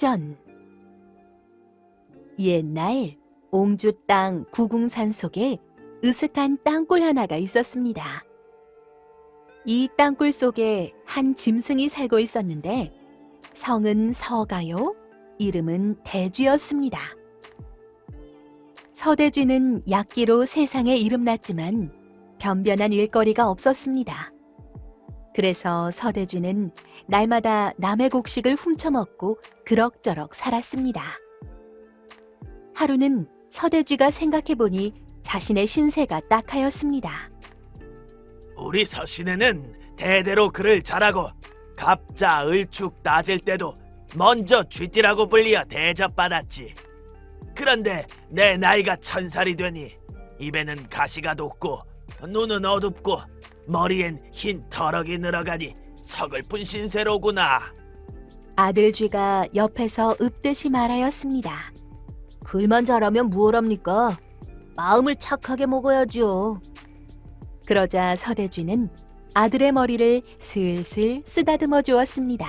전 옛날 옹주 땅 구궁산 속에 으슥한 땅굴 하나가 있었습니다. 이 땅굴 속에 한 짐승이 살고 있었는데 성은 서가요, 이름은 대쥐였습니다. 서대쥐는 약기로 세상에 이름났지만 변변한 일거리가 없었습니다. 그래서 서대쥐는 날마다 남의 곡식을 훔쳐먹고 그럭저럭 살았습니다. 하루는 서대쥐가 생각해보니 자신의 신세가 딱하였습니다. 우리 서신에는 대대로 글을 잘하고 갑자, 을축, 낮을 때도 먼저 쥐띠라고 불리어 대접받았지. 그런데 내 나이가 1000살이 되니 입에는 가시가 돋고 눈은 어둡고 머리엔 흰 터럭이 늘어가니 서글픈 신세로구나. 아들 쥐가 옆에서 읊듯이 말하였습니다. 글만 잘하면 무엇합니까? 마음을 착하게 먹어야죠. 그러자 서대쥐는 아들의 머리를 슬슬 쓰다듬어 주었습니다.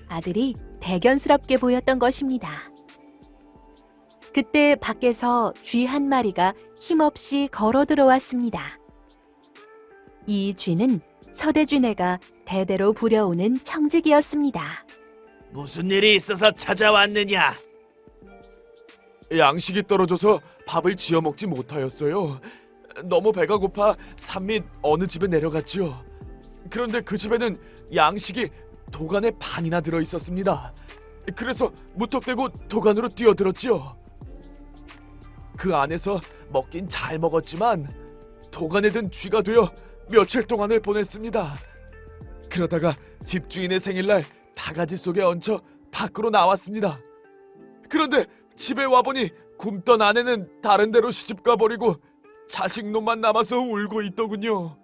아들이 대견스럽게 보였던 것입니다. 그때 밖에서 쥐 한 마리가 힘없이 걸어 들어왔습니다. 이 쥐는 서대쥐네가 대대로 부려오는 청직이었습니다. 무슨 일이 있어서 찾아왔느냐? 양식이 떨어져서 밥을 지어 먹지 못하였어요. 너무 배가 고파 산 밑 어느 집에 내려갔지요. 그런데 그 집에는 양식이 도간의 반이나 들어 있었습니다. 그래서 무턱대고 도간으로 뛰어들었지요. 그 안에서 먹긴 잘 먹었지만 도간에 든 쥐가 되어 며칠 동안을 보냈습니다. 그러다가 집주인의 생일날 바가지 속에 얹혀 밖으로 나왔습니다. 그런데 집에 와보니 굶던 아내는 다른 데로 시집가 버리고 자식놈만 남아서 울고 있더군요.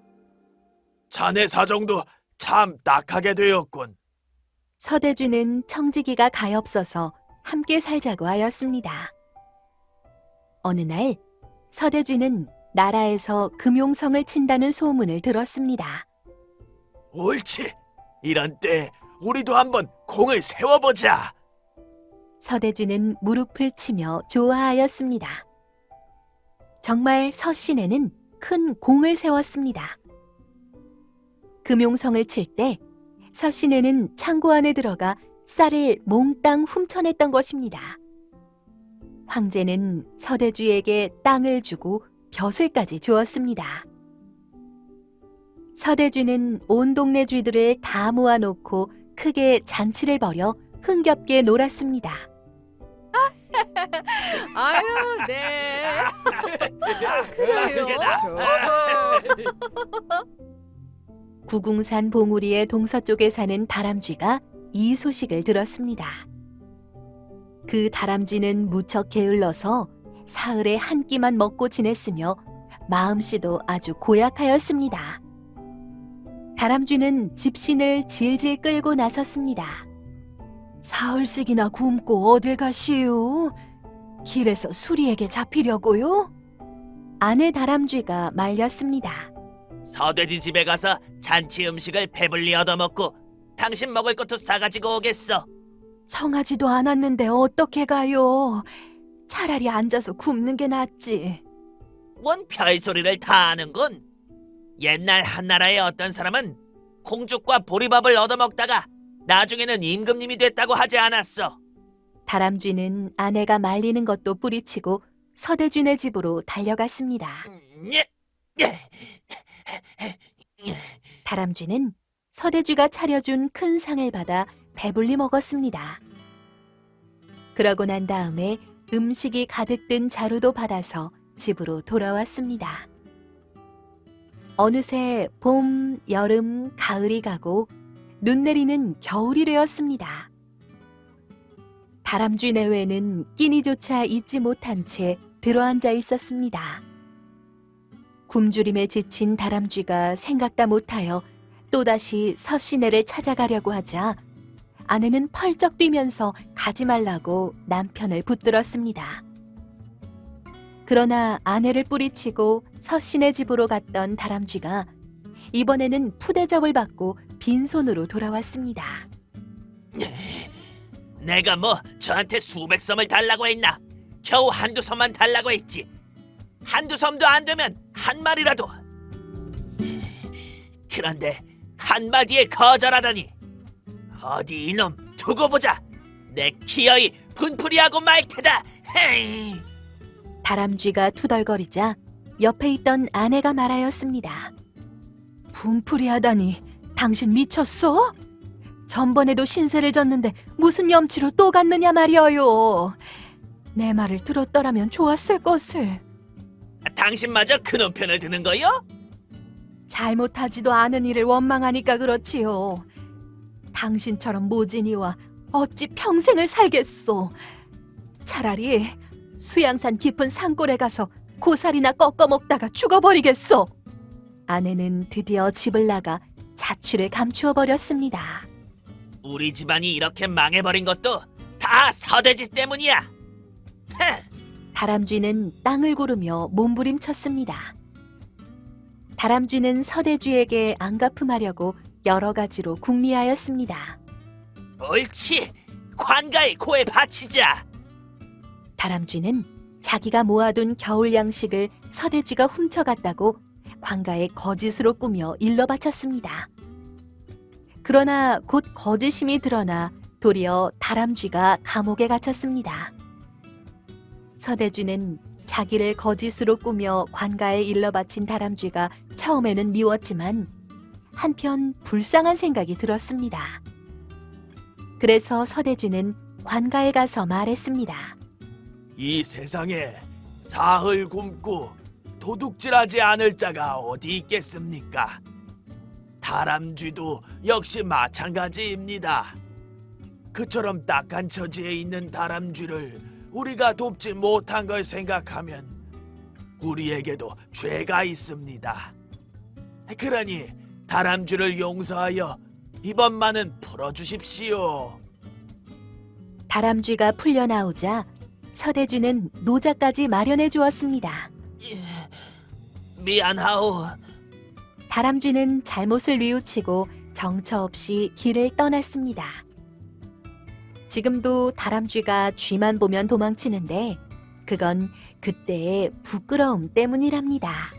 자네 사정도 참 딱하게 되었군. 서대쥐는 청지기가 가엾어서 함께 살자고 하였습니다. 어느 날 서대쥐는 나라에서 금용성을 친다는 소문을 들었습니다. 옳지. 이런 때 우리도 한번 공을 세워보자. 서대쥐는 무릎을 치며 좋아하였습니다. 정말 서시내는 큰 공을 세웠습니다. 금용성을 칠 때 서시내는 창고 안에 들어가 쌀을 몽땅 훔쳐냈던 것입니다. 황제는 서대쥐에게 땅을 주고 벼슬까지 주었습니다. 서대쥐는 온 동네 쥐들을 다 모아놓고 크게 잔치를 벌여 흥겹게 놀았습니다. 아유, 네. 맛있겠다. 구궁산 봉우리의 동서쪽에 사는 다람쥐가 이 소식을 들었습니다. 그 다람쥐는 무척 게을러서 사흘에 한 끼만 먹고 지냈으며 마음씨도 아주 고약하였습니다. 다람쥐는 집신을 질질 끌고 나섰습니다. 사흘씩이나 굶고 어딜 가시오? 길에서 수리에게 잡히려고요? 아내 다람쥐가 말렸습니다. 서대지 집에 가서 잔치 음식을 배불리 얻어먹고 당신 먹을 것도 싸가지고 오겠어. 청하지도 않았는데 어떻게 가요? 차라리 앉아서 굶는 게 낫지. 뭔 별소리를 다 아는군. 옛날 한나라의 어떤 사람은 공죽과 보리밥을 얻어먹다가 나중에는 임금님이 됐다고 하지 않았어. 다람쥐는 아내가 말리는 것도 뿌리치고 서대쥐네 집으로 달려갔습니다. 다람쥐는 서대쥐가 차려준 큰 상을 받아 배불리 먹었습니다. 그러고 난 다음에 음식이 가득 든 자루도 받아서 집으로 돌아왔습니다. 어느새 봄, 여름, 가을이 가고 눈 내리는 겨울이 되었습니다. 다람쥐 내외는 끼니조차 잊지 못한 채 들어앉아 있었습니다. 굶주림에 지친 다람쥐가 생각다 못하여 또다시 서시내를 찾아가려고 하자 아내는 펄쩍 뛰면서 가지 말라고 남편을 붙들었습니다. 그러나 아내를 뿌리치고 서시내 집으로 갔던 다람쥐가 이번에는 푸대접을 받고 빈손으로 돌아왔습니다. 내가 뭐 저한테 수백 섬을 달라고 했나? 겨우 한두 섬만 달라고 했지. 한두 섬도 안 되면 한 마리라도. 그런데 한마디에 거절하다니. 어디 이놈 두고 보자. 내 기어이 분풀이하고 말 테다. 헤이. 다람쥐가 투덜거리자 옆에 있던 아내가 말하였습니다. 분풀이하다니, 당신 미쳤어? 전번에도 신세를 졌는데 무슨 염치로 또 갔느냐 말이어요. 내 말을 들었더라면 좋았을 것을. 당신마저 그놈 편을 드는 거요? 잘못하지도 않은 일을 원망하니까 그렇지요. 당신처럼 모진이와 어찌 평생을 살겠소. 차라리 수양산 깊은 산골에 가서 고사리나 꺾어 먹다가 죽어버리겠소. 아내는 드디어 집을 나가 자취를 감추어 버렸습니다. 우리 집안이 이렇게 망해버린 것도 다 서대지 때문이야. 다람쥐는 땅을 구르며 몸부림쳤습니다. 다람쥐는 서대쥐에게 안갚음하려고 여러 가지로 궁리하였습니다. 옳지. 관가에 고에 바치자. 다람쥐는 자기가 모아둔 겨울 양식을 서대쥐가 훔쳐갔다고 관가에 거짓으로 꾸며 일러 바쳤습니다. 그러나 곧 거짓임이 드러나 도리어 다람쥐가 감옥에 갇혔습니다. 서대쥐는 자기를 거짓으로 꾸며 관가에 일러 바친 다람쥐가 처음에는 미웠지만 한편 불쌍한 생각이 들었습니다. 그래서 서대쥐는 관가에 가서 말했습니다. 이 세상에 사흘 굶고 도둑질하지 않을 자가 어디 있겠습니까? 다람쥐도 역시 마찬가지입니다. 그처럼 딱한 처지에 있는 다람쥐를 우리가 돕지 못한 걸 생각하면 우리에게도 죄가 있습니다. 그러니 다람쥐를 용서하여 이번만은 풀어주십시오. 다람쥐가 풀려나오자 서대쥐는 노자까지 마련해 주었습니다. 미안하오. 다람쥐는 잘못을 뉘우치고 정처 없이 길을 떠났습니다. 지금도 다람쥐가 쥐만 보면 도망치는데 그건 그때의 부끄러움 때문이랍니다.